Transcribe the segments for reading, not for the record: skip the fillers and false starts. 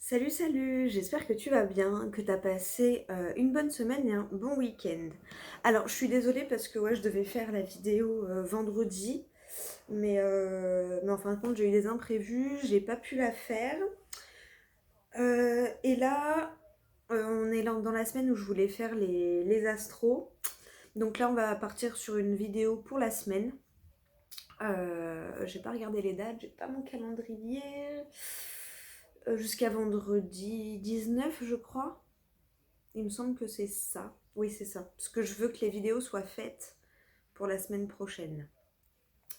Salut, salut, j'espère que tu vas bien, que tu as passé une bonne semaine et un bon week-end. Alors, je suis désolée parce que ouais, je devais faire la vidéo vendredi, mais en fin de compte, j'ai eu des imprévus, j'ai pas pu la faire. Et là, on est dans la semaine où je voulais faire les astros. Donc là, on va partir sur une vidéo pour la semaine. J'ai pas regardé les dates, j'ai pas mon calendrier. Jusqu'à vendredi 19, je crois. Il me semble que c'est ça. Oui, c'est ça. Parce que je veux que les vidéos soient faites pour la semaine prochaine.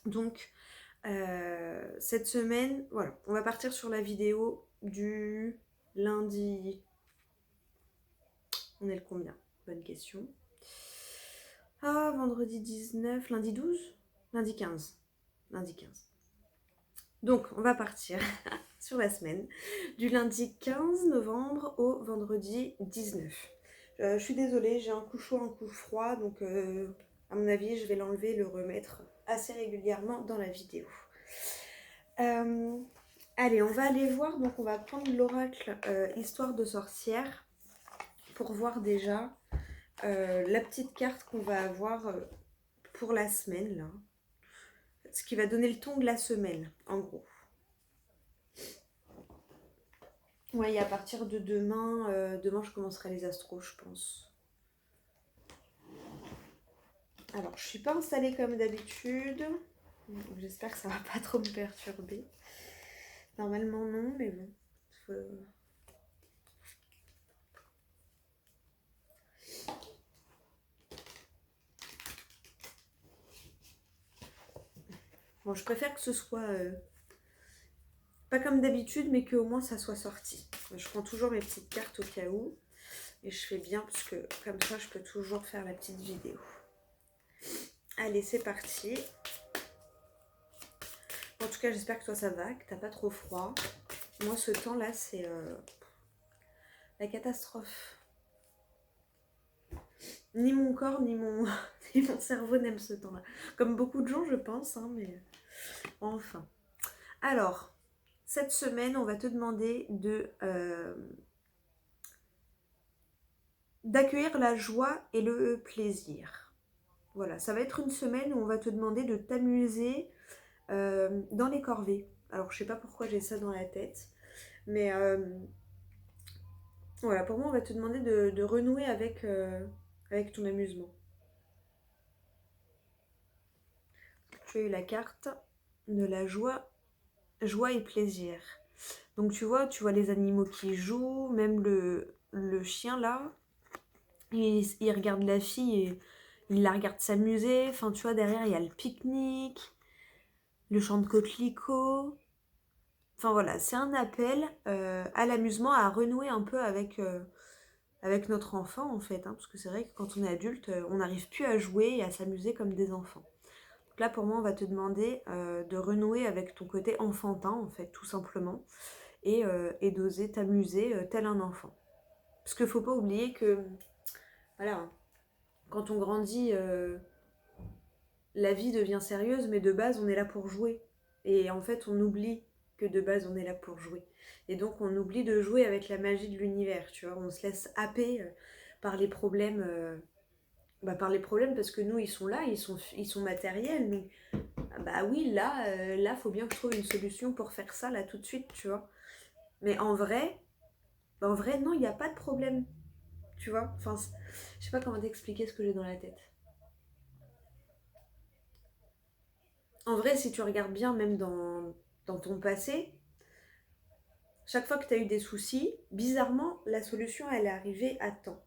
Donc, cette semaine, voilà, on va partir sur la vidéo du lundi. On est le combien? Bonne question. Ah, vendredi 19, lundi 12, lundi 15. Lundi 15. Donc, on va partir sur la semaine du lundi 15 novembre au vendredi 19. Je suis désolée, j'ai un coup chaud, un coup froid, donc à mon avis, je vais l'enlever et le remettre assez régulièrement dans la vidéo. Euh, Allez, on va aller voir, donc on va prendre l'oracle Histoire de sorcière pour voir déjà la petite carte qu'on va avoir pour la semaine, là. Ce qui va donner le ton de la semaine, en gros. Ouais, et à partir de demain je commencerai les astros, je pense. Alors, je suis pas installée comme d'habitude. J'espère que ça va pas trop me perturber. Normalement non, mais bon. Bon, je préfère que ce soit pas comme d'habitude, mais qu'au moins ça soit sorti. Je prends toujours mes petites cartes au cas où. Et je fais bien parce que comme ça, je peux toujours faire la petite vidéo. Allez, c'est parti. En tout cas, j'espère que toi ça va, que t'as pas trop froid. Moi, ce temps-là, c'est la catastrophe. Ni mon corps, ni mon, ni mon cerveau n'aiment ce temps-là. Comme beaucoup de gens, je pense, hein, mais enfin. Alors, cette semaine, on va te demander d'accueillir la joie et le plaisir. Voilà, ça va être une semaine où on va te demander de t'amuser dans les corvées. Alors, je sais pas pourquoi j'ai ça dans la tête, mais voilà, pour moi, on va te demander de renouer avec ton amusement. Tu as eu la carte de la joie et plaisir. Donc tu vois les animaux qui jouent, même le chien là, il regarde la fille et il la regarde s'amuser. Enfin, tu vois, derrière il y a le pique-nique, le chant de coquelicot. Enfin voilà, c'est un appel à l'amusement, à renouer un peu avec notre enfant en fait. Hein, parce que c'est vrai que quand on est adulte, on n'arrive plus à jouer et à s'amuser comme des enfants. Donc là, pour moi, on va te demander de renouer avec ton côté enfantin en fait, tout simplement. Et d'oser t'amuser tel un enfant. Parce qu'il ne faut pas oublier que, voilà, quand on grandit, la vie devient sérieuse, mais de base, on est là pour jouer. Et en fait, on oublie que de base, on est là pour jouer. Et donc, on oublie de jouer avec la magie de l'univers, tu vois. On se laisse happer par les problèmes. Par les problèmes, parce que nous, ils sont là, ils sont matériels. Mais, bah oui, là, faut bien que je trouve une solution pour faire ça, là, tout de suite, tu vois. Mais en vrai, non, il n'y a pas de problème. Tu vois, enfin, je sais pas comment t'expliquer ce que j'ai dans la tête. En vrai, si tu regardes bien, même dans ton passé, chaque fois que tu as eu des soucis, bizarrement, la solution, elle est arrivée à temps.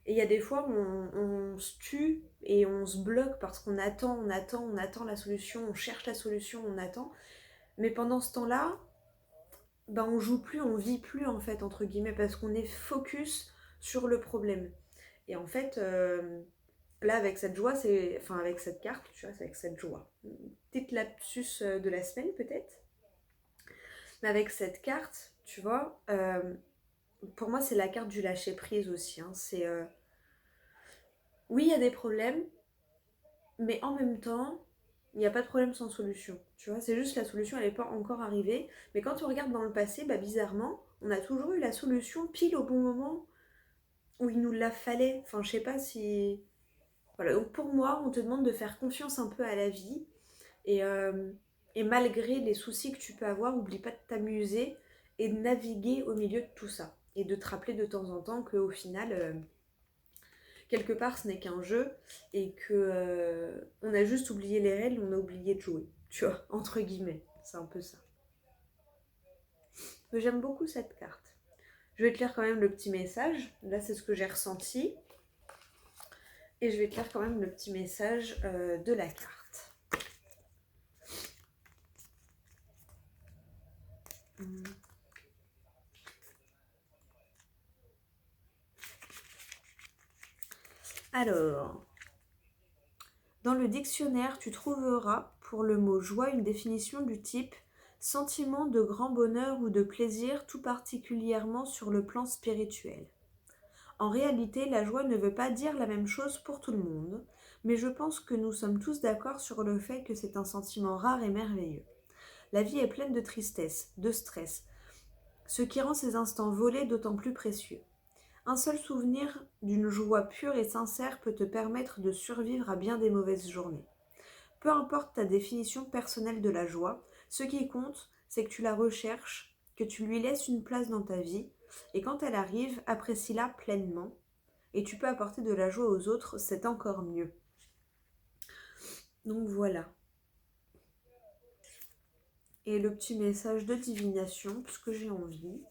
Et il y a des fois où on se tue et on se bloque parce qu'on attend, on attend la solution, on cherche la solution, on attend. Mais pendant ce temps-là, ben on joue plus, on vit plus en fait, entre guillemets, parce qu'on est focus sur le problème. Et en fait, là, avec cette joie, c'est. Enfin, avec cette carte, tu vois, c'est avec cette joie. Petite lapsus de la semaine, peut-être. Mais avec cette carte, tu vois, pour moi, c'est la carte du lâcher-prise aussi. Hein. C'est. Oui, il y a des problèmes, mais en même temps, il n'y a pas de problème sans solution. Tu vois, c'est juste la solution, elle n'est pas encore arrivée. Mais quand on regarde dans le passé, bah, bizarrement, on a toujours eu la solution pile au bon moment où il nous la fallait. Enfin, je sais pas si... Voilà, donc pour moi, on te demande de faire confiance un peu à la vie. Et, euh, et malgré les soucis que tu peux avoir, oublie pas de t'amuser et de naviguer au milieu de tout ça. Et de te rappeler de temps en temps qu'au final, quelque part, ce n'est qu'un jeu et que on a juste oublié les règles, on a oublié de jouer. Tu vois, entre guillemets. C'est un peu ça. Mais j'aime beaucoup cette carte. Je vais te lire quand même le petit message. Là, c'est ce que j'ai ressenti. Et je vais te lire quand même le petit message de la carte. Alors, dans le dictionnaire, tu trouveras pour le mot joie une définition du type sentiment de grand bonheur ou de plaisir, tout particulièrement sur le plan spirituel. En réalité, la joie ne veut pas dire la même chose pour tout le monde, mais je pense que nous sommes tous d'accord sur le fait que c'est un sentiment rare et merveilleux. La vie est pleine de tristesse, de stress, ce qui rend ces instants volés d'autant plus précieux. Un seul souvenir d'une joie pure et sincère peut te permettre de survivre à bien des mauvaises journées. Peu importe ta définition personnelle de la joie, ce qui compte, c'est que tu la recherches, que tu lui laisses une place dans ta vie, et quand elle arrive, apprécie-la pleinement, et tu peux apporter de la joie aux autres, c'est encore mieux. Donc voilà. Et le petit message de divination, puisque j'ai envie.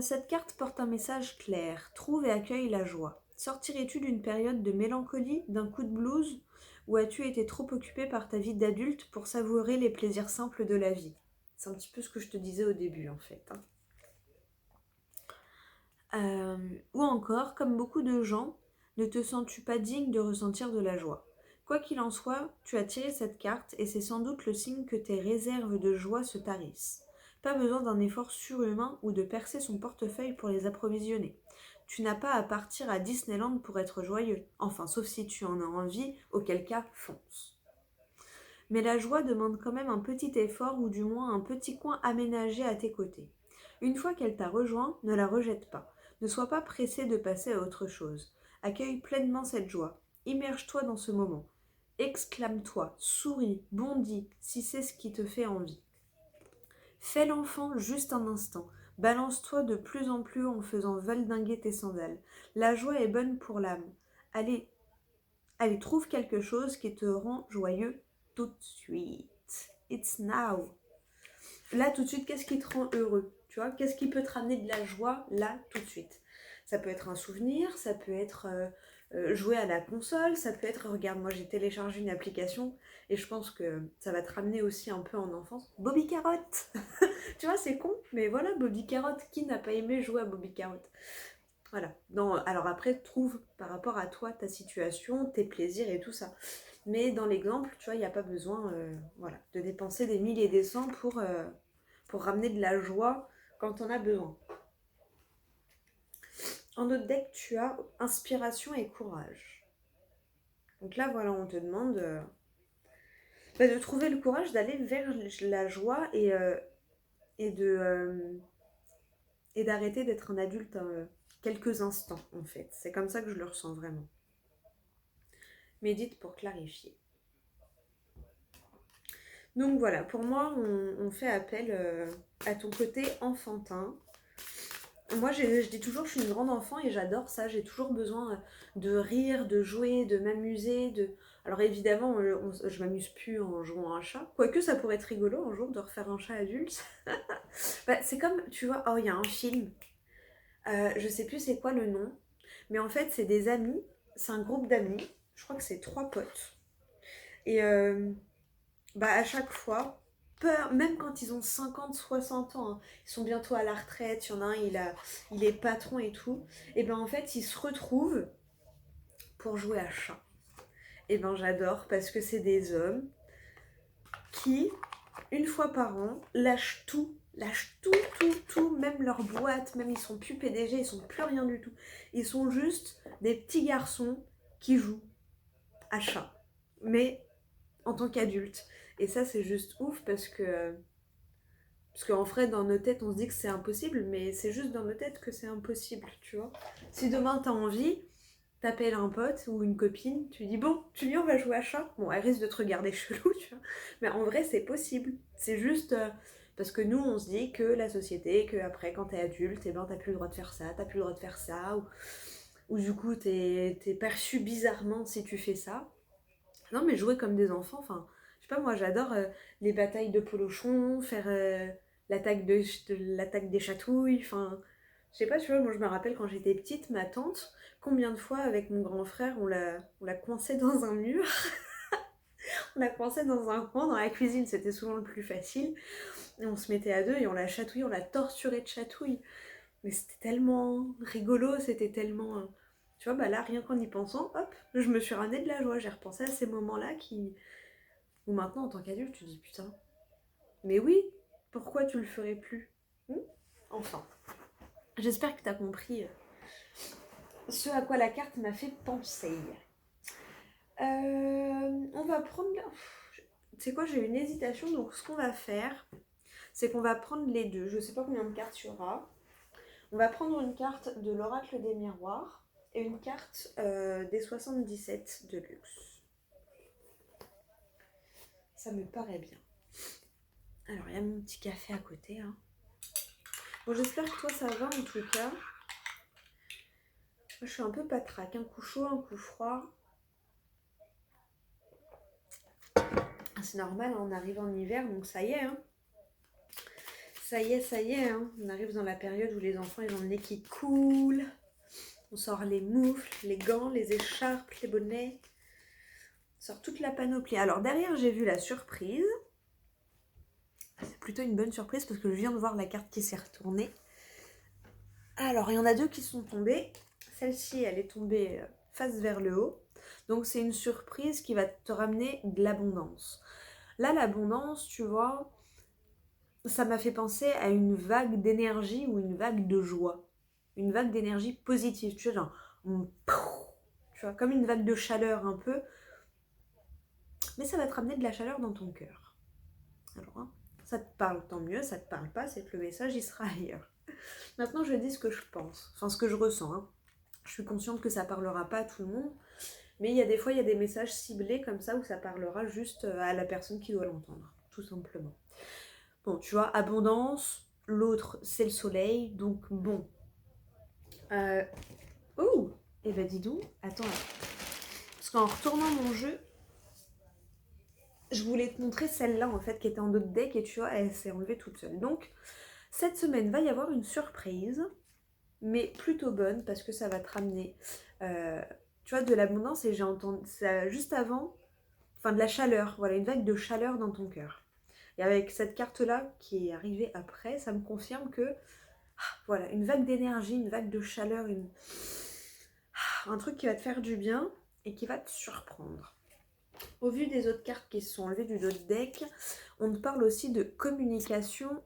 Cette carte porte un message clair. Trouve et accueille la joie. Sortirais-tu d'une période de mélancolie, d'un coup de blues, ou as-tu été trop occupé par ta vie d'adulte pour savourer les plaisirs simples de la vie? C'est un petit peu ce que je te disais au début en fait. Ou encore, comme beaucoup de gens, ne te sens-tu pas digne de ressentir de la joie? Quoi qu'il en soit, tu as tiré cette carte et c'est sans doute le signe que tes réserves de joie se tarissent. Pas besoin d'un effort surhumain ou de percer son portefeuille pour les approvisionner. Tu n'as pas à partir à Disneyland pour être joyeux. Enfin, sauf si tu en as envie, auquel cas, fonce. Mais la joie demande quand même un petit effort ou du moins un petit coin aménagé à tes côtés. Une fois qu'elle t'a rejoint, ne la rejette pas. Ne sois pas pressé de passer à autre chose. Accueille pleinement cette joie. Immerge-toi dans ce moment. Exclame-toi, souris, bondis si c'est ce qui te fait envie. Fais l'enfant juste un instant. Balance-toi de plus en plus en faisant valdinguer tes sandales. La joie est bonne pour l'âme. Allez, allez, trouve quelque chose qui te rend joyeux tout de suite. It's now. Là, tout de suite, qu'est-ce qui te rend heureux? Tu vois, qu'est-ce qui peut te ramener de la joie là, tout de suite? Ça peut être un souvenir, ça peut être jouer à la console, ça peut être, regarde, moi j'ai téléchargé une application et je pense que ça va te ramener aussi un peu en enfance. Bobby Carotte. Tu vois, c'est con, mais voilà, Bobby Carotte. Qui n'a pas aimé jouer à Bobby Carotte? Voilà. Alors après, trouve par rapport à toi, ta situation, tes plaisirs et tout ça. Mais dans l'exemple, tu vois, il n'y a pas besoin voilà, de dépenser des mille et des cents pour ramener de la joie quand on a besoin. En autre deck, tu as inspiration et courage. Donc là, voilà, on te demande de trouver le courage d'aller vers la joie et et d'arrêter d'être un adulte quelques instants, en fait. C'est comme ça que je le ressens vraiment. Médite pour clarifier. Donc voilà, pour moi, on fait appel à ton côté enfantin. Moi, je dis toujours, je suis une grande enfant et j'adore ça. J'ai toujours besoin de rire, de jouer, de m'amuser. Alors évidemment, je m'amuse plus en jouant à un chat. Quoique, ça pourrait être rigolo un jour de refaire un chat adulte. Bah, c'est comme, tu vois, oh, il y a un film. Je sais plus c'est quoi le nom. Mais en fait, c'est des amis. C'est un groupe d'amis. Je crois que c'est 3 potes. Et bah, à chaque fois, même quand ils ont 50, 60 ans, hein, ils sont bientôt à la retraite, il y en a un, il est patron et tout, et ben en fait, ils se retrouvent pour jouer à chat. Et ben j'adore parce que c'est des hommes qui, une fois par an, lâchent tout, même leur boîte, même ils sont plus PDG, ils sont plus rien du tout. Ils sont juste des petits garçons qui jouent à chat, mais en tant qu'adultes. Et ça, c'est juste ouf parce que Parce qu'en vrai, dans nos têtes, on se dit que c'est impossible, mais c'est juste dans nos têtes que c'est impossible, tu vois. Si demain t'as envie, t'appelles un pote ou une copine, tu lui dis bon, tu viens, on va jouer à chat. Bon, elle risque de te regarder chelou, tu vois. Mais en vrai, c'est possible. C'est juste parce que nous, on se dit que la société, que après, quand t'es adulte, eh ben, t'as plus le droit de faire ça, t'as plus le droit de faire ça, ou du coup, t'es perçu bizarrement si tu fais ça. Non, mais jouer comme des enfants, enfin, je sais pas, moi j'adore les batailles de polochon, faire l'attaque des chatouilles, enfin, je sais pas, tu vois, moi je me rappelle quand j'étais petite, ma tante, combien de fois avec mon grand frère on l'a coincé dans un mur, on l'a coincé dans un coin, dans la cuisine, c'était souvent le plus facile, et on se mettait à deux et on l'a chatouillé, on l'a torturé de chatouille. Mais c'était tellement rigolo, c'était tellement. Tu vois, bah là, rien qu'en y pensant, hop, je me suis ramené de la joie. J'ai repensé à ces moments-là où maintenant, en tant qu'adulte, tu te dis putain, mais oui, pourquoi tu le ferais plus? Hmm. Enfin, j'espère que tu as compris ce à quoi la carte m'a fait penser. On va prendre. Tu sais quoi, j'ai une hésitation, donc ce qu'on va faire, c'est qu'on va prendre les deux. Je sais pas combien de cartes il y aura. On va prendre une carte de l'oracle des miroirs et une carte des 77 de luxe. Ça me paraît bien. Alors, il y a mon petit café à côté. Hein. Bon, j'espère que toi, ça va en tout cas. Moi, je suis un peu patraque. Un coup chaud, un coup froid. C'est normal, hein, on arrive en hiver, donc ça y est. Hein. Ça y est. Hein. On arrive dans la période où les enfants, ils ont le nez qui coule. On sort les moufles, les gants, les écharpes, les bonnets. On sort toute la panoplie. Alors, derrière, j'ai vu la surprise. C'est plutôt une bonne surprise parce que je viens de voir la carte qui s'est retournée. Alors, il y en a deux qui sont tombées. Celle-ci, elle est tombée face vers le haut. Donc, c'est une surprise qui va te ramener de l'abondance. Là, l'abondance, tu vois, ça m'a fait penser à une vague d'énergie ou une vague de joie. Une vague d'énergie positive. Tu vois, genre, tu vois, comme une vague de chaleur un peu. Mais ça va te ramener de la chaleur dans ton cœur. Alors, hein, ça te parle, tant mieux. Ça te parle pas, c'est que le message, il sera ailleurs. Maintenant, je dis ce que je pense, enfin ce que je ressens. Hein. Je suis consciente que ça parlera pas à tout le monde, mais il y a des fois, il y a des messages ciblés comme ça où ça parlera juste à la personne qui doit l'entendre, tout simplement. Bon, tu vois, abondance, l'autre, c'est le soleil, donc bon. Euh... Oh, et bah dis donc, attends, parce qu'en retournant mon jeu, je voulais te montrer celle-là, en fait, qui était en d'autres deck, et tu vois, elle s'est enlevée toute seule. Donc, cette semaine, va y avoir une surprise, mais plutôt bonne parce que ça va te ramener tu vois de l'abondance et j'ai entendu ça juste avant, enfin de la chaleur, voilà, une vague de chaleur dans ton cœur. Et avec cette carte là qui est arrivée après, ça me confirme que voilà, une vague d'énergie, une vague de chaleur, un truc qui va te faire du bien et qui va te surprendre. Au vu des autres cartes qui se sont enlevées du autre deck, on te parle aussi de communication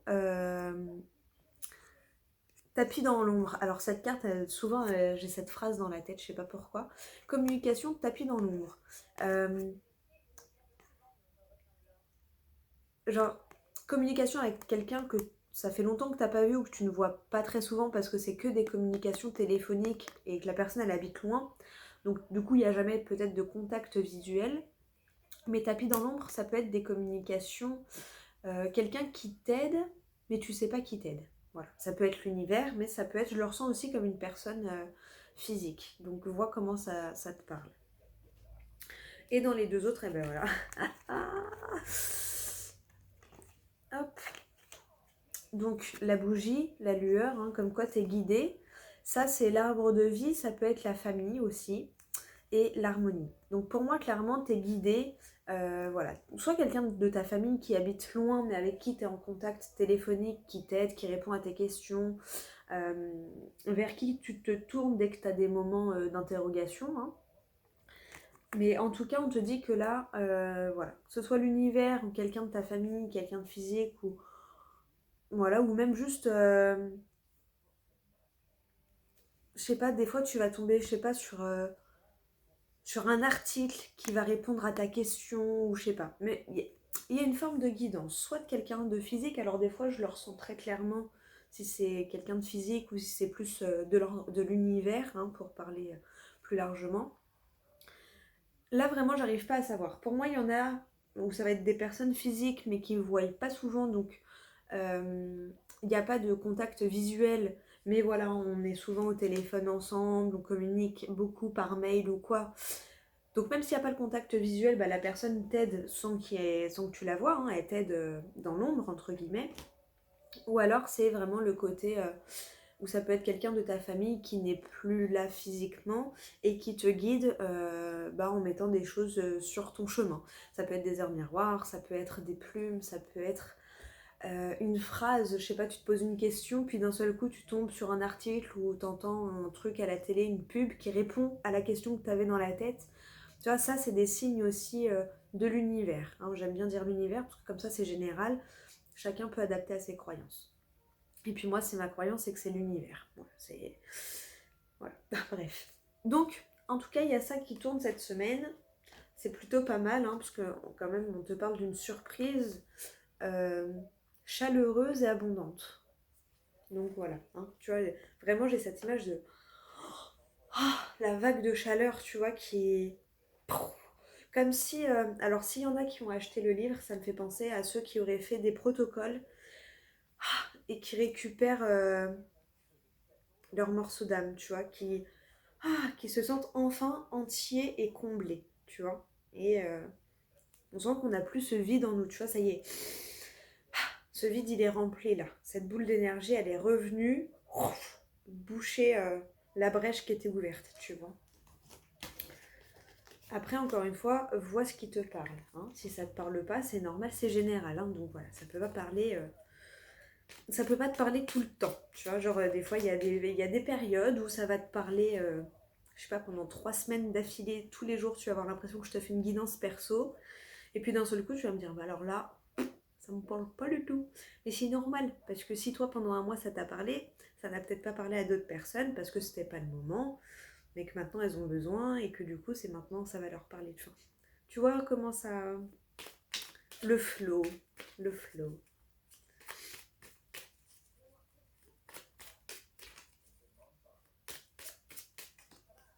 tapis dans l'ombre. Alors cette carte, souvent j'ai cette phrase dans la tête, je sais pas pourquoi. Communication tapis dans l'ombre. Euh, genre, communication avec quelqu'un que ça fait longtemps que t'as pas vu ou que tu ne vois pas très souvent parce que c'est que des communications téléphoniques et que la personne elle habite loin. Donc du coup il n'y a jamais peut-être de contact visuel. Mais tapis dans l'ombre, ça peut être des communications, quelqu'un qui t'aide, mais tu sais pas qui t'aide. Voilà. Ça peut être l'univers, mais ça peut être, je le ressens aussi comme une personne physique. Donc vois comment ça te parle. Et dans les deux autres, et ben voilà. Hop. Donc la bougie, la lueur, hein, comme quoi t'es guidé. Ça c'est l'arbre de vie, ça peut être la famille aussi. Et l'harmonie. Donc pour moi, clairement, t'es guidé. Voilà. Soit quelqu'un de ta famille qui habite loin, mais avec qui tu es en contact téléphonique, qui t'aide, qui répond à tes questions, vers qui tu te tournes dès que tu as des moments d'interrogation. Hein. Mais en tout cas, on te dit que là, voilà, que ce soit l'univers ou quelqu'un de ta famille, quelqu'un de physique, ou voilà, ou même juste, je sais pas, des fois tu vas tomber, je sais pas, sur un article qui va répondre à ta question, ou je sais pas. Mais il y a une forme de guidance, soit de quelqu'un de physique, alors des fois je le ressens très clairement si c'est quelqu'un de physique ou si c'est plus de l'univers, hein, pour parler plus largement. Là vraiment j'arrive pas à savoir. Pour moi il y en a où ça va être des personnes physiques mais qui ne voient pas souvent, donc il n'y a pas de contact visuel, mais voilà, on est souvent au téléphone ensemble, on communique beaucoup par mail ou quoi. Donc même s'il n'y a pas le contact visuel, bah, la personne t'aide sans que tu la vois, hein, elle t'aide dans l'ombre, entre guillemets. Ou alors c'est vraiment le côté où ça peut être quelqu'un de ta famille qui n'est plus là physiquement et qui te guide bah, en mettant des choses sur ton chemin. Ça peut être des heures miroirs, ça peut être des plumes, ça peut être une phrase, je sais pas, tu te poses une question, puis d'un seul coup tu tombes sur un article ou t'entends un truc à la télé, une pub qui répond à la question que tu avais dans la tête. Tu vois, ça c'est des signes aussi de l'univers, hein. J'aime bien dire l'univers parce que comme ça c'est général, chacun peut adapter à ses croyances. Et puis moi c'est ma croyance, c'est que c'est l'univers. Voilà, c'est... Voilà, bref. Donc, en tout cas, il y a ça qui tourne cette semaine. C'est plutôt pas mal, hein, parce que quand même on te parle d'une surprise euh, chaleureuse et abondante. Donc voilà, hein, tu vois, vraiment j'ai cette image de la vague de chaleur, tu vois, qui est comme si, alors s'il y en a qui ont acheté le livre, ça me fait penser à ceux qui auraient fait des protocoles et qui récupèrent leur morceau d'âme, tu vois, qui se sentent enfin entiers et comblés, tu vois. Et on sent qu'on n'a plus ce vide en nous, tu vois, ça y est. Ce vide, il est rempli là. Cette boule d'énergie, elle est revenue boucher la brèche qui était ouverte, tu vois. Après, encore une fois, vois ce qui te parle, hein. Si ça te parle pas, c'est normal, c'est général, hein. Donc voilà, ça peut pas parler, ça peut pas te parler tout le temps, tu vois. Genre des fois, il y a des périodes où ça va te parler, je sais pas, pendant 3 semaines d'affilée, tous les jours, tu vas avoir l'impression que je te fais une guidance perso. Et puis d'un seul coup, tu vas me dire, bah alors là, ça me parle pas du tout. Mais c'est normal, parce que si toi, pendant un mois, ça t'a parlé, ça n'a peut-être pas parlé à d'autres personnes parce que c'était pas le moment, mais que maintenant elles ont besoin et que du coup, c'est maintenant que ça va leur parler. Enfin, tu vois comment ça. Le flow. Le flow.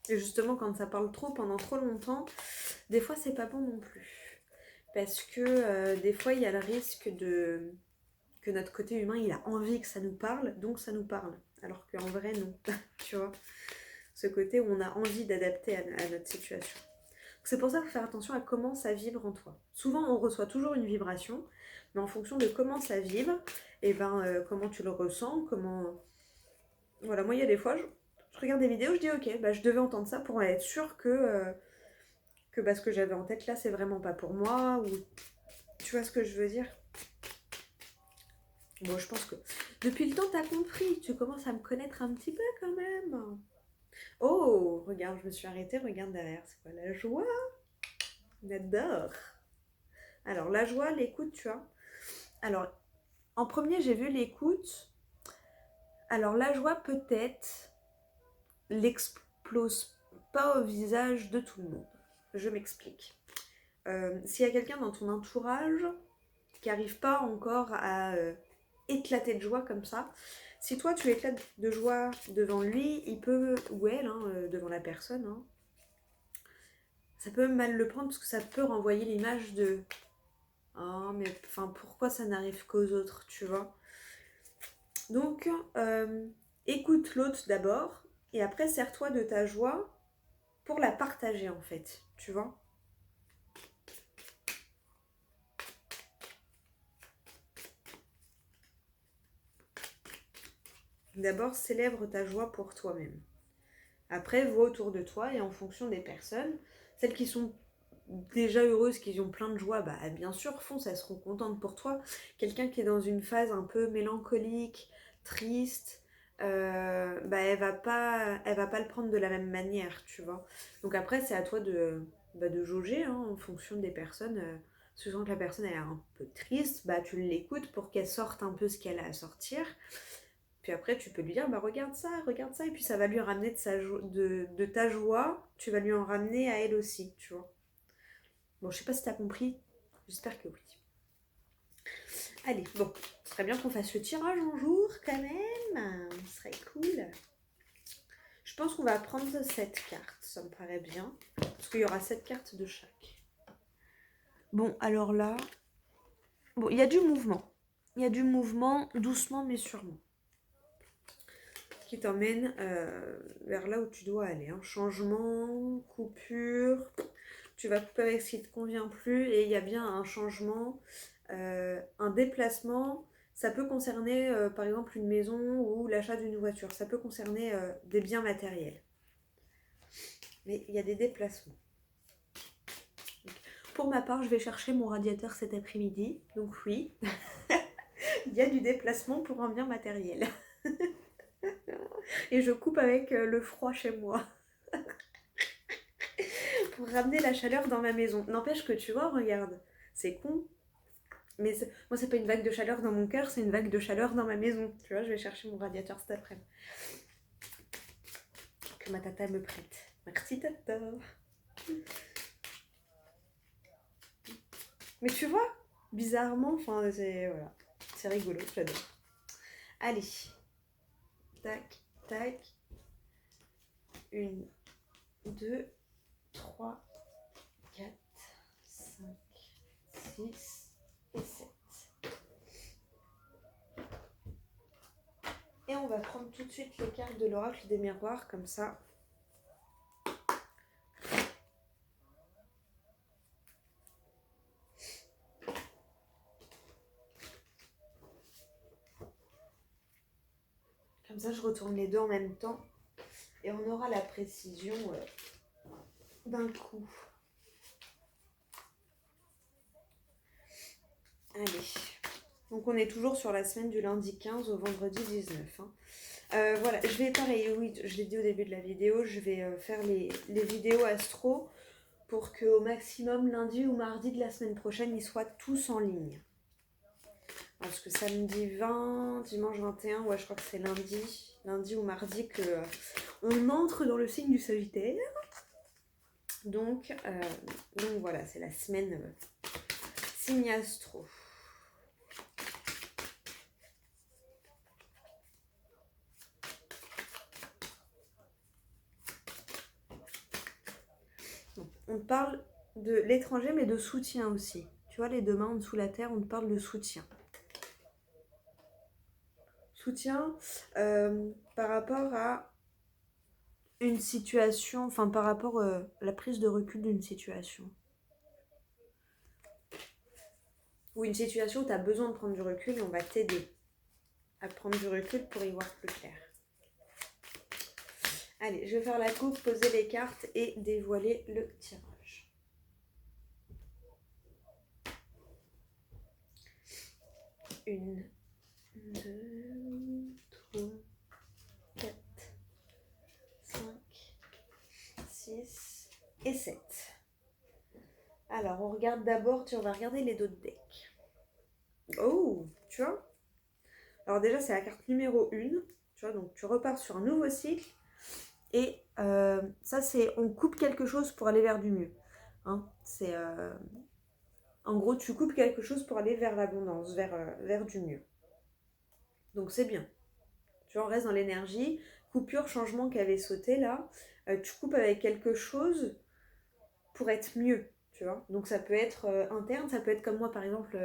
Et justement, quand ça parle trop pendant trop longtemps, des fois, c'est pas bon non plus. Parce que des fois, il y a le risque de que notre côté humain, il a envie que ça nous parle, donc ça nous parle. Alors qu'en vrai, non. Tu vois, ce côté où on a envie d'adapter à notre situation. C'est pour ça qu'il faut faire attention à comment ça vibre en toi. Souvent, on reçoit toujours une vibration, mais en fonction de comment ça vibre, et ben comment tu le ressens, comment... Voilà, moi, il y a des fois, je regarde des vidéos, je dis ok, bah, je devais entendre ça pour être sûre que bah, ce que j'avais en tête là, c'est vraiment pas pour moi, ou... Tu vois ce que je veux dire? Bon, je pense que depuis le temps, t'as compris, tu commences à me connaître un petit peu quand même. Oh, regarde, je me suis arrêtée, regarde derrière, c'est quoi la joie? J'adore. Alors, la joie, l'écoute, tu vois. Alors, en premier, j'ai vu l'écoute. Alors, la joie, peut-être, l'explose pas au visage de tout le monde. Je m'explique. S'il y a quelqu'un dans ton entourage qui n'arrive pas encore à éclater de joie comme ça, si toi tu éclates de joie devant lui, il peut, ou elle, hein, devant la personne, hein, ça peut mal le prendre parce que ça peut renvoyer l'image de oh, mais enfin, pourquoi ça n'arrive qu'aux autres, tu vois. Donc, écoute l'autre d'abord et après sers-toi de ta joie pour la partager en fait, tu vois. D'abord, célèbre ta joie pour toi-même. Après, vois autour de toi et en fonction des personnes, celles qui sont déjà heureuses, qui ont plein de joie, bah bien sûr, fonce, elles seront contentes pour toi. Quelqu'un qui est dans une phase un peu mélancolique, triste, bah elle va pas le prendre de la même manière, tu vois. Donc après, c'est à toi de jauger, hein, en fonction des personnes. Si tu sens que la personne elle est un peu triste, bah tu l'écoutes pour qu'elle sorte un peu ce qu'elle a à sortir. Puis après, tu peux lui dire, bah regarde ça, et puis ça va lui ramener de ta joie, tu vas lui en ramener à elle aussi, tu vois. Bon, je sais pas si t'as compris, j'espère que oui. Allez, bon, ce serait bien qu'on fasse le tirage un jour quand même. Ce serait cool. Je pense qu'on va prendre 7 cartes, ça me paraît bien. Parce qu'il y aura 7 cartes de chaque. Bon, alors là... Bon, il y a du mouvement. Il y a du mouvement, doucement mais sûrement. Qui t'emmène vers là où tu dois aller. Hein. Changement, coupure. Tu vas couper avec ce qui ne te convient plus. Et il y a bien un changement, un déplacement. Ça peut concerner par exemple une maison ou l'achat d'une voiture. Ça peut concerner des biens matériels. Mais il y a des déplacements. Pour ma part, je vais chercher mon radiateur cet après-midi. Donc oui, il y a du déplacement pour un bien matériel. Et je coupe avec le froid chez moi. Pour ramener la chaleur dans ma maison. N'empêche que tu vois, regarde, c'est con. Mais moi, c'est pas une vague de chaleur dans mon cœur, c'est une vague de chaleur dans ma maison. Tu vois, je vais chercher mon radiateur cet après-midi. Que ma tata me prête. Merci tata. Mais tu vois, bizarrement, enfin, c'est voilà, c'est rigolo, j'adore. Allez, tac, tac. 1, 2, 3, 4, 5, 6 et 7. Et on va prendre tout de suite les cartes de l'oracle des miroirs, comme ça. Comme ça, je retourne les deux en même temps. Et on aura la précision d'un coup. Allez. Donc on est toujours sur la semaine du lundi 15 au vendredi 19. Hein. Voilà, je vais pareil, oui, je l'ai dit au début de la vidéo, je vais faire les vidéos astro pour qu'au maximum lundi ou mardi de la semaine prochaine, ils soient tous en ligne. Parce que samedi 20, dimanche 21, ouais, je crois que c'est lundi ou mardi que on entre dans le signe du Sagittaire. Donc voilà, c'est la semaine signe astro. On te parle de l'étranger, mais de soutien aussi. Tu vois, les deux mains en dessous la terre, on te parle de soutien. Soutien par rapport à une situation, enfin par rapport à la prise de recul d'une situation. Ou une situation où tu as besoin de prendre du recul et on va t'aider à prendre du recul pour y voir plus clair. Allez, je vais faire la coupe, poser les cartes et dévoiler le tirage. Une, 2, 3, 4, 5, 6 et 7. Alors, on regarde d'abord, on va regarder les deux decks. Oh, tu vois. Alors déjà, c'est la carte numéro 1. Tu vois, donc tu repars sur un nouveau cycle. Et ça, c'est on coupe quelque chose pour aller vers du mieux. Hein, c'est en gros, tu coupes quelque chose pour aller vers l'abondance, vers du mieux. Donc c'est bien. Tu vois, on reste dans l'énergie. Coupure, changement qui avait sauté là. Tu coupes avec quelque chose pour être mieux. Tu vois. Donc ça peut être interne, ça peut être comme moi par exemple,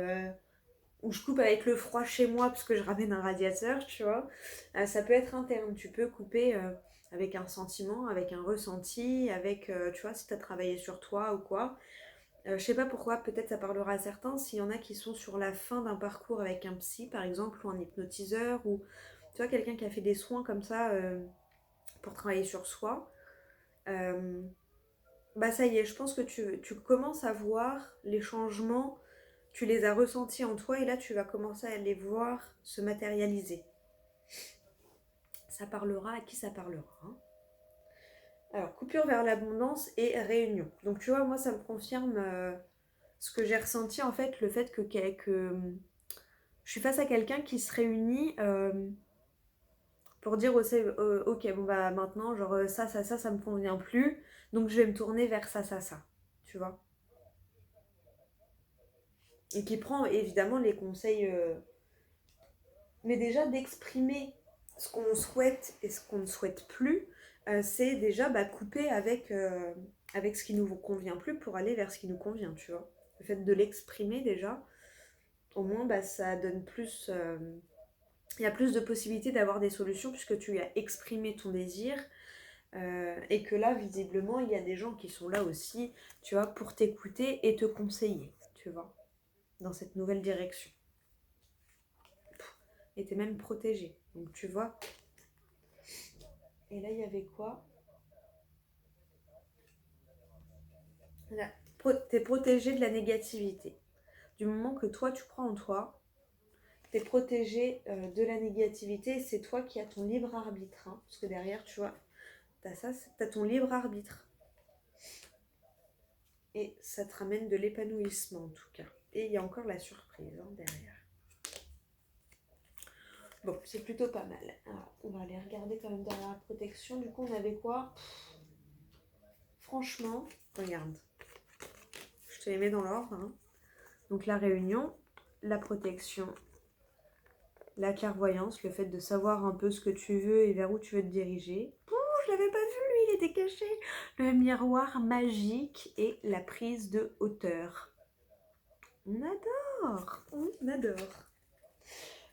où je coupe avec le froid chez moi parce que je ramène un radiateur, tu vois. Ça peut être interne. Tu peux couper avec un sentiment, avec un ressenti, avec, tu vois, si tu as travaillé sur toi ou quoi. Je sais pas pourquoi, peut-être ça parlera à certains, s'il y en a qui sont sur la fin d'un parcours avec un psy par exemple, ou un hypnotiseur, ou tu vois, quelqu'un qui a fait des soins comme ça pour travailler sur soi. Bah ça y est, je pense que tu commences à voir les changements, tu les as ressentis en toi et là tu vas commencer à les voir se matérialiser. Ça parlera à qui ça parlera. Hein. Alors, coupure vers l'abondance et réunion. Donc tu vois, moi ça me confirme ce que j'ai ressenti en fait, le fait que je suis face à quelqu'un qui se réunit pour dire ok, bon bah maintenant, genre ça me convient plus, donc je vais me tourner vers ça, tu vois. et qui prend évidemment les conseils, mais déjà d'exprimer ce qu'on souhaite et ce qu'on ne souhaite plus, c'est déjà couper avec ce qui nous convient plus pour aller vers ce qui nous convient, tu vois. Le fait de l'exprimer déjà, au moins ça donne plus... il y a plus de possibilités d'avoir des solutions puisque tu as exprimé ton désir et que là, visiblement, il y a des gens qui sont là aussi, tu vois, pour t'écouter et te conseiller, tu vois, dans cette nouvelle direction. Et t'es même protégé. Donc tu vois. Et là, il y avait quoi? Là, t'es protégé de la négativité. Du moment que toi, tu crois en toi, t'es protégé de la négativité. C'est toi qui as ton libre arbitre. Hein, parce que derrière, tu vois, t'as ça, t'as ton libre arbitre. Et ça te ramène de l'épanouissement en tout cas. Et il y a encore la surprise derrière. Bon, c'est plutôt pas mal. Alors, on va aller regarder quand même derrière la protection. Du coup, on avait quoi? Franchement, regarde. Je te les mets dans l'ordre. Hein. Donc la réunion, la protection, la clairvoyance, le fait de savoir un peu ce que tu veux et vers où tu veux te diriger. Ouh, je l'avais pas vu, lui, il était caché. Le miroir magique et la prise de hauteur. On adore, on adore.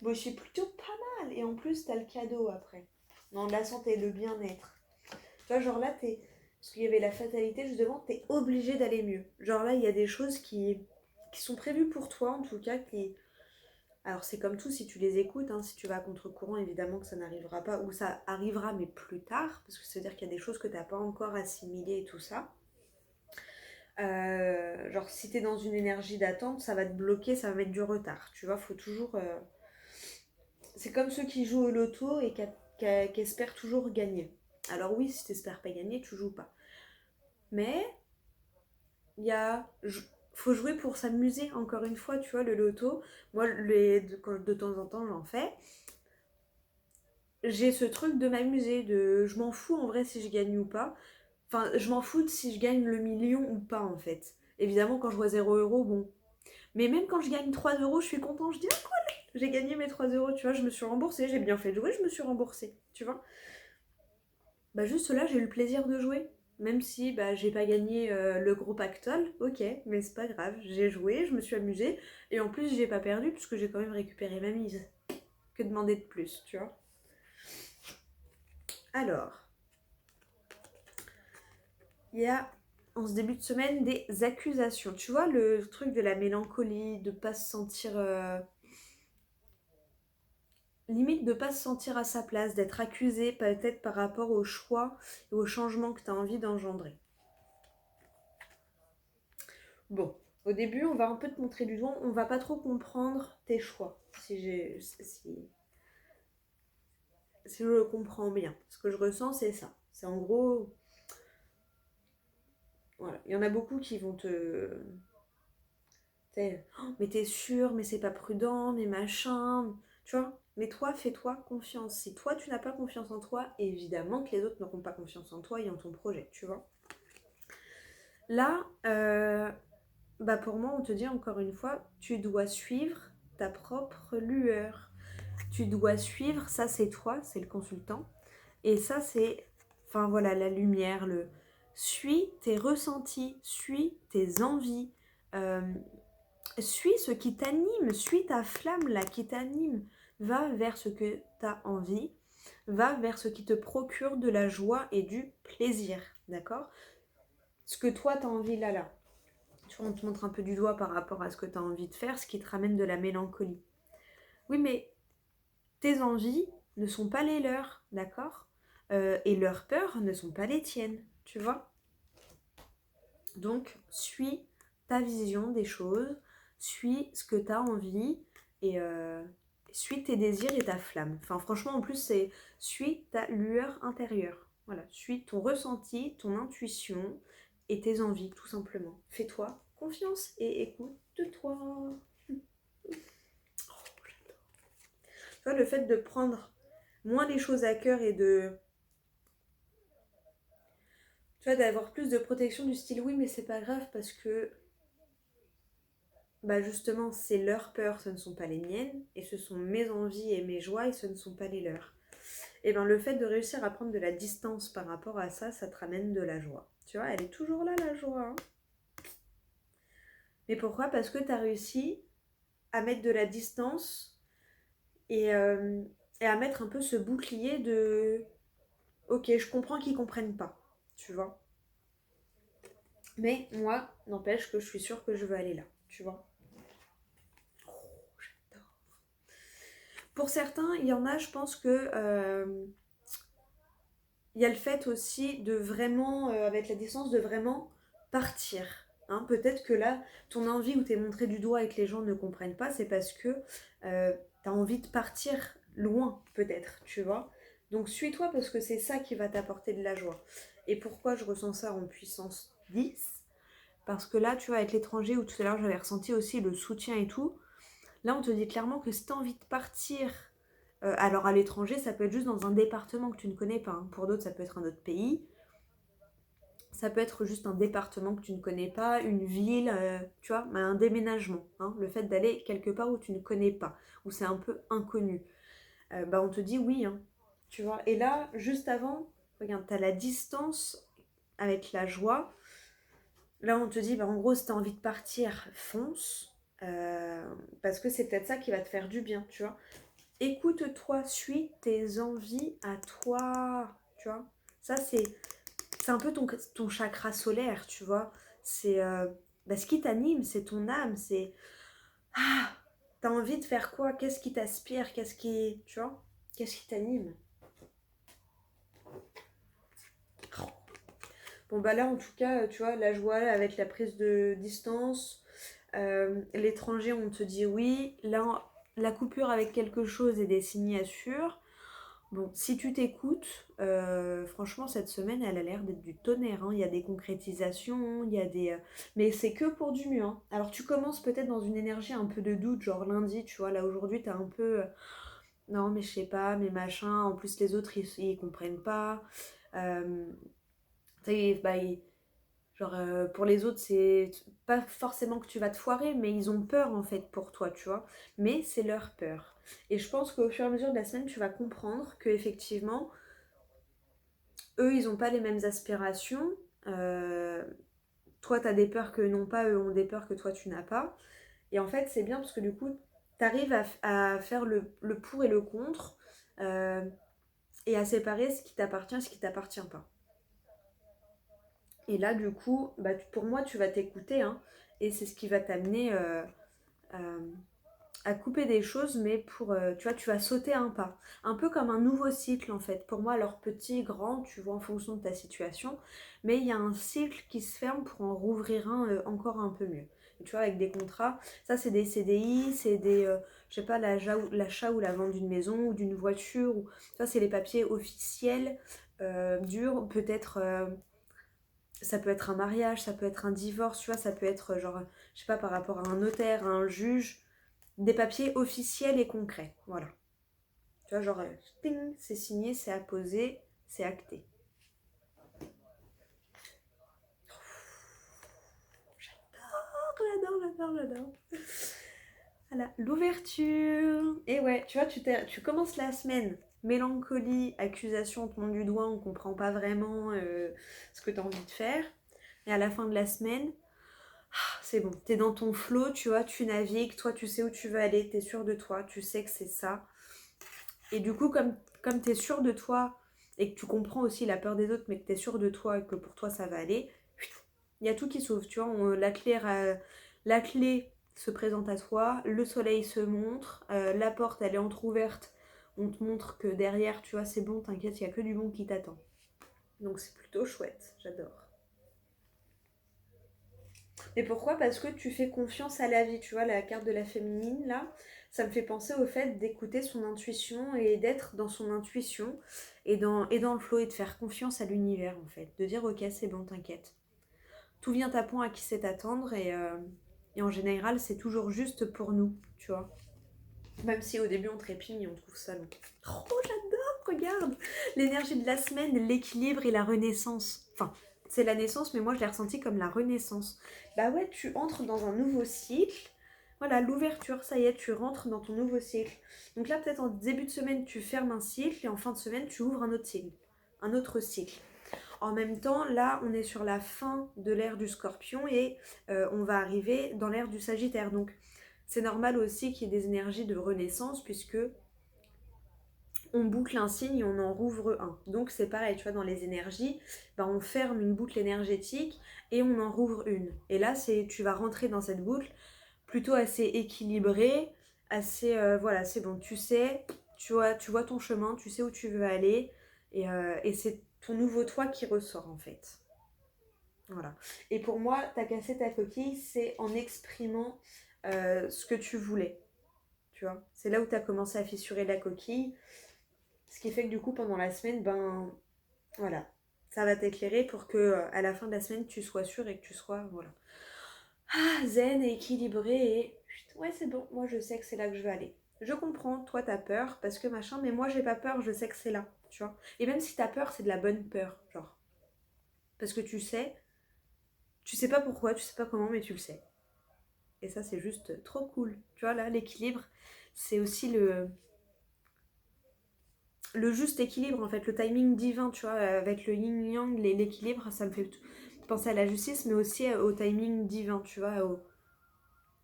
Bon, je suis plutôt pas mal. Et en plus, t'as le cadeau après. Non, de la santé, le bien-être. Tu vois, genre là, t'es... Parce qu'il y avait la fatalité, justement, t'es obligé d'aller mieux. Genre là, il y a des choses qui sont prévues pour toi, en tout cas, qui... Alors c'est comme tout, si tu les écoutes, hein, si tu vas à contre-courant, évidemment que ça n'arrivera pas, ou ça arrivera, mais plus tard, parce que c'est-à-dire qu'il y a des choses que t'as pas encore assimilées et tout ça. Genre si t'es dans une énergie d'attente, ça va te bloquer, ça va mettre du retard. Tu vois, faut toujours... C'est comme ceux qui jouent au loto et qui espèrent toujours gagner. Alors oui, si t'espères pas gagner, tu joues pas. Mais il y a... faut jouer pour s'amuser, encore une fois, tu vois, le loto. Moi, de temps en temps, j'en fais. J'ai ce truc de m'amuser, de... Je m'en fous en vrai si je gagne ou pas. Enfin, je m'en fous de si je gagne le million ou pas, en fait. Évidemment, quand je vois 0 €, bon. Mais même quand je gagne 3 euros, je suis contente. Je dis, ah cool, j'ai gagné mes 3 euros, tu vois, je me suis remboursée, j'ai bien fait de jouer, je me suis remboursée, tu vois. Juste là, j'ai eu le plaisir de jouer. Même si j'ai pas gagné le gros pactole, ok, mais c'est pas grave. J'ai joué, je me suis amusée. Et en plus, j'ai pas perdu puisque j'ai quand même récupéré ma mise. Que demander de plus, tu vois. Alors, il y a en ce début de semaine des accusations. Tu vois, le truc de la mélancolie, de pas se sentir... limite de pas se sentir à sa place, d'être accusé peut-être par rapport au choix et au changement que tu as envie d'engendrer. Bon, au début, on va un peu te montrer du doigt, on va pas trop comprendre tes choix, si je le comprends bien. Ce que je ressens, c'est ça. C'est en gros... Voilà. Il y en a beaucoup qui vont te... Oh, mais t'es sûr, mais c'est pas prudent, mais machin... Tu vois. Mais toi, fais-toi confiance. Si toi, tu n'as pas confiance en toi, évidemment que les autres n'auront pas confiance en toi et en ton projet, tu vois. Là, pour moi, on te dit encore une fois, tu dois suivre ta propre lueur. Tu dois suivre, ça c'est toi, c'est le consultant. Et ça c'est, enfin voilà, la lumière, le... Suis tes ressentis, suis tes envies, euh, suis ce qui t'anime, suis ta flamme là qui t'anime. Va vers ce que tu as envie, va vers ce qui te procure de la joie et du plaisir, d'accord? Ce que toi tu as envie là. Tu vois, on te montre un peu du doigt par rapport à ce que tu as envie de faire, ce qui te ramène de la mélancolie. Oui, mais tes envies ne sont pas les leurs, d'accord? Et leurs peurs ne sont pas les tiennes, tu vois? Donc, suis ta vision des choses, suis ce que tu as envie et suis tes désirs et ta flamme. Enfin, franchement, en plus, c'est suis ta lueur intérieure. Voilà, suis ton ressenti, ton intuition et tes envies, tout simplement. Fais-toi confiance et écoute-toi. Tu vois, le fait de prendre moins les choses à cœur et de... Tu vois, d'avoir plus de protection du style oui, mais c'est pas grave parce que bah justement, c'est leurs peurs, ce ne sont pas les miennes, et ce sont mes envies et mes joies, et ce ne sont pas les leurs. Et bien le fait de réussir à prendre de la distance par rapport à ça, ça te ramène de la joie. Tu vois, elle est toujours là, la joie. Hein. Mais pourquoi? Parce que tu as réussi à mettre de la distance et, et à mettre un peu ce bouclier de ok, je comprends qu'ils comprennent pas, tu vois. Mais moi, n'empêche que je suis sûre que je veux aller là, tu vois. Pour certains, il y en a, je pense que il y a le fait aussi de vraiment, avec la distance, de vraiment partir. Hein. Peut-être que là, ton envie où tu es montré du doigt et que les gens ne comprennent pas, c'est parce que tu as envie de partir loin, peut-être, tu vois. Donc suis-toi parce que c'est ça qui va t'apporter de la joie. Et pourquoi je ressens ça en puissance 10? Parce que là, tu vois, avec l'étranger, où tout à l'heure j'avais ressenti aussi le soutien et tout, là on te dit clairement que si tu as envie de partir, alors à l'étranger, ça peut être juste dans un département que tu ne connais pas. Hein. Pour d'autres, ça peut être un autre pays. Ça peut être juste un département que tu ne connais pas, une ville, tu vois, un déménagement. Hein. Le fait d'aller quelque part où tu ne connais pas, où c'est un peu inconnu. Bah on te dit oui, hein, tu vois. Et là, juste avant, regarde, tu as la distance avec la joie. Là, on te dit, bah, en gros, si tu as envie de partir, fonce. Parce que c'est peut-être ça qui va te faire du bien, tu vois. Écoute-toi, suis tes envies à toi, tu vois. Ça, c'est un peu ton chakra solaire, tu vois. C'est bah, ce qui t'anime, c'est ton âme, c'est... Ah, t'as envie de faire quoi? Qu'est-ce qui t'aspire? Qu'est-ce qui... Tu vois? Qu'est-ce qui t'anime? Bon, bah là, en tout cas, tu vois, la joie avec la prise de distance, l'étranger, on te dit oui. Là, la coupure avec quelque chose et des signatures. Bon, si tu t'écoutes, franchement, cette semaine, elle a l'air d'être du tonnerre. Hein. Il y a des concrétisations, il y a des... mais c'est que pour du mieux. Hein. Alors, tu commences peut-être dans une énergie un peu de doute, genre lundi, tu vois. Là, aujourd'hui, t'as un peu... non, mais je sais pas, mais machin. En plus, les autres, ils comprennent pas. Euh, tu sais, bah, genre, pour les autres, c'est pas forcément que tu vas te foirer, mais ils ont peur en fait pour toi, tu vois. Mais c'est leur peur. Et je pense qu'au fur et à mesure de la semaine, tu vas comprendre que effectivement, eux, ils n'ont pas les mêmes aspirations. Euh, Toi, tu as des peurs que n'ont pas, eux ont des peurs que toi, tu n'as pas. Et en fait, c'est bien parce que du coup, tu arrives à faire le pour et le contre euh, et à séparer ce qui t'appartient et ce qui t'appartient pas. Et là, du coup, bah, pour moi, tu vas t'écouter, hein, et c'est ce qui va t'amener euh, à couper des choses, mais pour, tu vois, tu vas sauter un pas. Un peu comme un nouveau cycle, en fait. Pour moi, alors petit, grand, tu vois, en fonction de ta situation, mais il y a un cycle qui se ferme pour en rouvrir un encore un peu mieux. Et tu vois, avec des contrats, ça, c'est des CDI, c'est des, je sais pas, l'achat ou la vente d'une maison ou d'une voiture, ou ça, c'est les papiers officiels, durs, peut-être... ça peut être un mariage, ça peut être un divorce, tu vois, ça peut être genre, je sais pas, par rapport à un notaire, à un juge, des papiers officiels et concrets, voilà. Tu vois, genre, ting, c'est signé, c'est apposé, c'est acté. J'adore. Voilà, l'ouverture. Et ouais, tu vois, tu commences la semaine. Mélancolie, accusation, on te montre du doigt, on comprend pas vraiment ce que tu as envie de faire. Et à la fin de la semaine, c'est bon, t'es dans ton flow, tu vois, tu navigues, toi tu sais où tu veux aller, t'es sûr de toi, tu sais que c'est ça. Et du coup, comme t'es sûr de toi et que tu comprends aussi la peur des autres, mais que t'es sûr de toi et que pour toi ça va aller, il y a tout qui s'ouvre, tu vois, la clé se présente à toi, le soleil se montre, la porte elle est entrouverte, on te montre que derrière, tu vois, c'est bon, t'inquiète, il n'y a que du bon qui t'attend. Donc c'est plutôt chouette, j'adore. Et pourquoi? Parce que tu fais confiance à la vie, tu vois, la carte de la féminine, là, ça me fait penser au fait d'écouter son intuition et d'être dans son intuition et dans le flow et de faire confiance à l'univers, en fait. De dire, ok, c'est bon, t'inquiète. Tout vient à point à qui sait attendre et en général, c'est toujours juste pour nous, tu vois. Même si au début on trépigne et on trouve ça long. Oh, j'adore, regarde! L'énergie de la semaine, l'équilibre et la renaissance. Enfin, c'est la naissance, mais moi je l'ai ressenti comme la renaissance. Bah ouais, tu entres dans un nouveau cycle. Voilà, l'ouverture, ça y est, tu rentres dans ton nouveau cycle. Donc là, peut-être en début de semaine, tu fermes un cycle et en fin de semaine, tu ouvres un autre cycle. Un autre cycle. En même temps, là, on est sur la fin de l'ère du Scorpion et on va arriver dans l'ère du Sagittaire. Donc, c'est normal aussi qu'il y ait des énergies de renaissance puisque on boucle un signe et on en rouvre un. Donc, c'est pareil, tu vois, dans les énergies, ben, on ferme une boucle énergétique et on en rouvre une. Et là, tu vas rentrer dans cette boucle plutôt assez équilibrée, assez, voilà, c'est bon, tu vois ton chemin, tu sais où tu veux aller et c'est ton nouveau toi qui ressort en fait. Voilà. Et pour moi, t'as cassé ta coquille, c'est en exprimant ce que tu voulais. Tu vois, c'est là où t'as commencé à fissurer la coquille. Ce qui fait que du coup, pendant la semaine, ben voilà, ça va t'éclairer pour que à la fin de la semaine, tu sois sûr et que tu sois voilà, zen et équilibré et ouais, c'est bon, moi je sais que c'est là que je veux aller. Je comprends, toi t'as peur parce que machin, mais moi j'ai pas peur, je sais que c'est là, tu vois. Et même si t'as peur, c'est de la bonne peur, genre. Parce que tu sais pas pourquoi, tu sais pas comment, mais tu le sais. Et ça, c'est juste trop cool. Tu vois, là, l'équilibre, c'est aussi le juste équilibre, en fait, le timing divin, tu vois, avec le yin-yang, l'équilibre, ça me fait penser à la justice, mais aussi au timing divin, tu vois,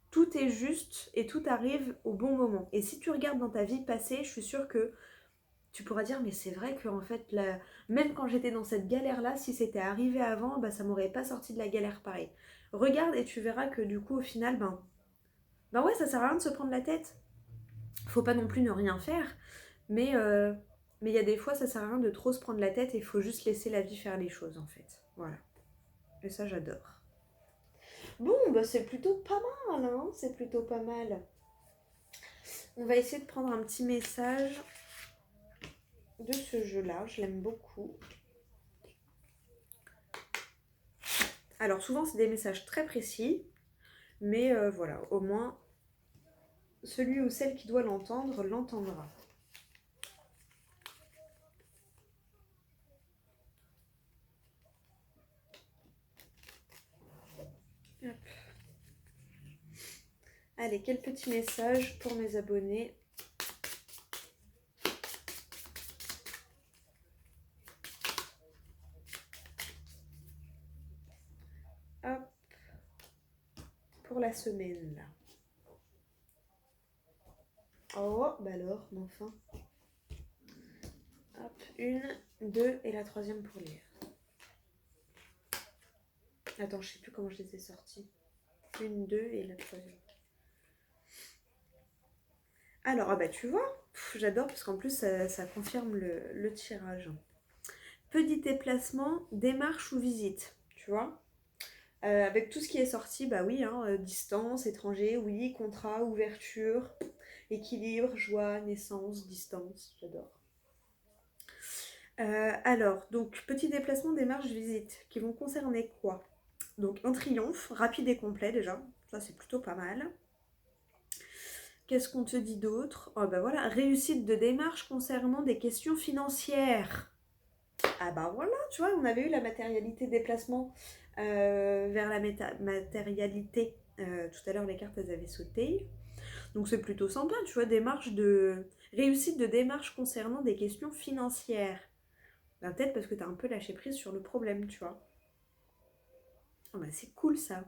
tout est juste et tout arrive au bon moment. Et si tu regardes dans ta vie passée, je suis sûre que tu pourras dire, mais c'est vrai que en fait, même quand j'étais dans cette galère-là, si c'était arrivé avant, bah, ça m'aurait pas sorti de la galère pareil. Regarde et tu verras que du coup, au final, ben ouais, ça sert à rien de se prendre la tête. Faut pas non plus ne rien faire, mais mais il y a des fois, ça sert à rien de trop se prendre la tête et il faut juste laisser la vie faire les choses en fait. Voilà. Et ça, j'adore. Bon, bah c'est plutôt pas mal, hein, c'est plutôt pas mal. On va essayer de prendre un petit message de ce jeu-là, je l'aime beaucoup. Alors souvent c'est des messages très précis, mais voilà, au moins celui ou celle qui doit l'entendre l'entendra. Hop. Allez, quel petit message pour mes abonnés. Hop, pour la semaine là. Oh, bah alors, mais enfin. Hop, une, deux et la troisième pour lire. Attends, je sais plus comment je les ai sortis. Une, deux et la troisième. Alors, ah bah tu vois, j'adore parce qu'en plus ça confirme le tirage. Petit déplacement, démarche ou visite, tu vois. Avec tout ce qui est sorti, bah oui, hein, distance, étranger, oui, contrat, ouverture, équilibre, joie, naissance, distance, j'adore. Alors, donc, petit déplacement, démarche, visite, qui vont concerner quoi? Donc, un triomphe, rapide et complet déjà, ça c'est plutôt pas mal. Qu'est-ce qu'on te dit d'autre? Oh bah voilà, réussite de démarche concernant des questions financières. Ah bah voilà, tu vois, on avait eu la matérialité déplacement vers la matérialité. Tout à l'heure, les cartes, elles avaient sauté. Donc c'est plutôt sympa, tu vois, réussite de démarche concernant des questions financières. Ben, peut-être parce que t'as un peu lâché prise sur le problème, tu vois. Oh bah c'est cool ça.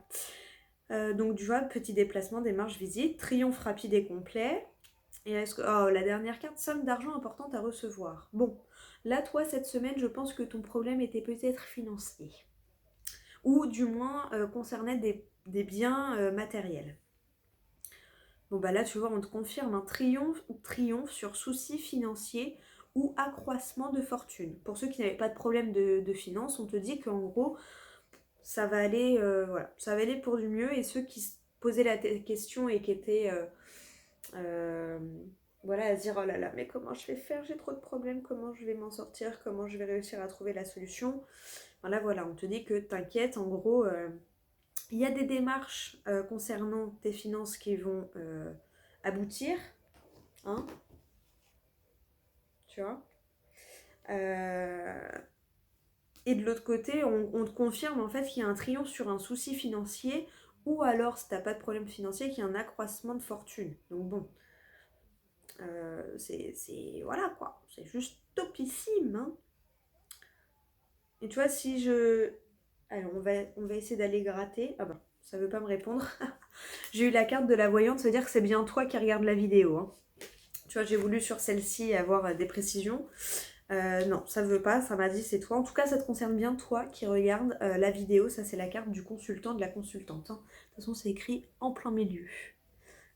Donc tu vois, petit déplacement, démarche, visite, triomphe rapide et complet. Et est-ce que... Oh, la dernière carte, somme d'argent importante à recevoir. Bon, là, toi, cette semaine, je pense que ton problème était peut-être financier. Ou du moins concernait des biens matériels. Bon, bah là, tu vois, on te confirme un triomphe sur soucis financiers ou accroissement de fortune. Pour ceux qui n'avaient pas de problème de finances, on te dit qu'en gros, ça va aller, voilà, ça va aller pour du mieux. Et ceux qui se posaient la question et qui étaient... Euh, voilà, à se dire oh là là, mais comment je vais faire? J'ai trop de problèmes, comment je vais m'en sortir? Comment je vais réussir à trouver la solution? Enfin, là, voilà, on te dit que t'inquiète, en gros, il y a des démarches concernant tes finances qui vont aboutir, hein, tu vois. Euh, et de l'autre côté, on te confirme en fait qu'il y a un triomphe sur un souci financier ou alors si t'as pas de problème financier, qu'il y a un accroissement de fortune. Donc bon, voilà quoi, c'est juste topissime, hein. Et tu vois, si je... Allez, on va essayer d'aller gratter. Ah bah, ça veut pas me répondre. J'ai eu la carte de la voyante, ça veut dire que c'est bien toi qui regardes la vidéo, hein. Tu vois, j'ai voulu sur celle-ci avoir des précisions. Non, ça veut pas, ça m'a dit c'est toi. En tout cas, ça te concerne bien toi qui regarde la vidéo. Ça, c'est la carte du consultant, de la consultante, hein. De toute façon, c'est écrit en plein milieu.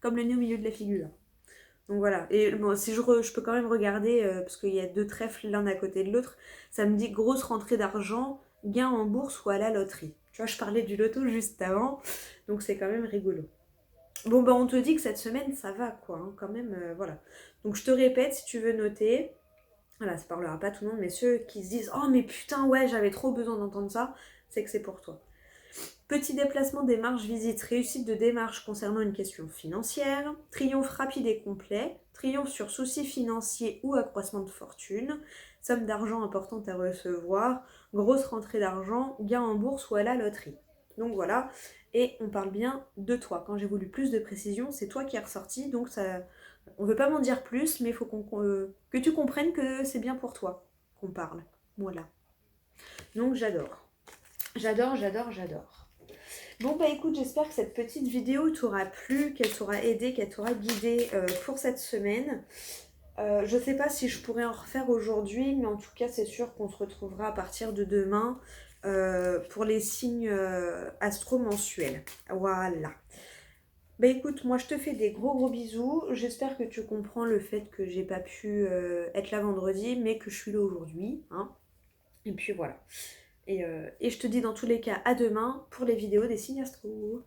Comme le nez au milieu de la figure. Donc voilà. Et bon, si je peux quand même regarder, parce qu'il y a 2 trèfles l'un à côté de l'autre, ça me dit grosse rentrée d'argent, gain en bourse ou à la loterie. Tu vois, je parlais du loto juste avant, donc c'est quand même rigolo. Bon, bah on te dit que cette semaine, ça va, quoi, hein, quand même, voilà. Donc je te répète, si tu veux noter, voilà, ça parlera pas tout le monde, mais ceux qui se disent « Oh, mais putain, ouais, j'avais trop besoin d'entendre ça », c'est que c'est pour toi. Petit déplacement, démarche, visite, réussite de démarche concernant une question financière, triomphe rapide et complet, triomphe sur soucis financiers ou accroissement de fortune, somme d'argent importante à recevoir, grosse rentrée d'argent, gain en bourse ou à la loterie. Donc voilà, et on parle bien de toi. Quand j'ai voulu plus de précision, c'est toi qui es ressorti, donc ça, on veut pas m'en dire plus, mais il faut que tu comprennes que c'est bien pour toi qu'on parle. Voilà. Donc j'adore. J'adore, j'adore, j'adore. Bon bah écoute, j'espère que cette petite vidéo t'aura plu, qu'elle t'aura aidé, qu'elle t'aura guidé pour cette semaine. Je sais pas si je pourrais en refaire aujourd'hui, mais en tout cas c'est sûr qu'on se retrouvera à partir de demain pour les signes astro mensuels. Voilà. Bah écoute, moi je te fais des gros bisous. J'espère que tu comprends le fait que j'ai pas pu être là vendredi, mais que je suis là aujourd'hui, hein. Et puis voilà. Et je te dis dans tous les cas à demain pour les vidéos des signes astro.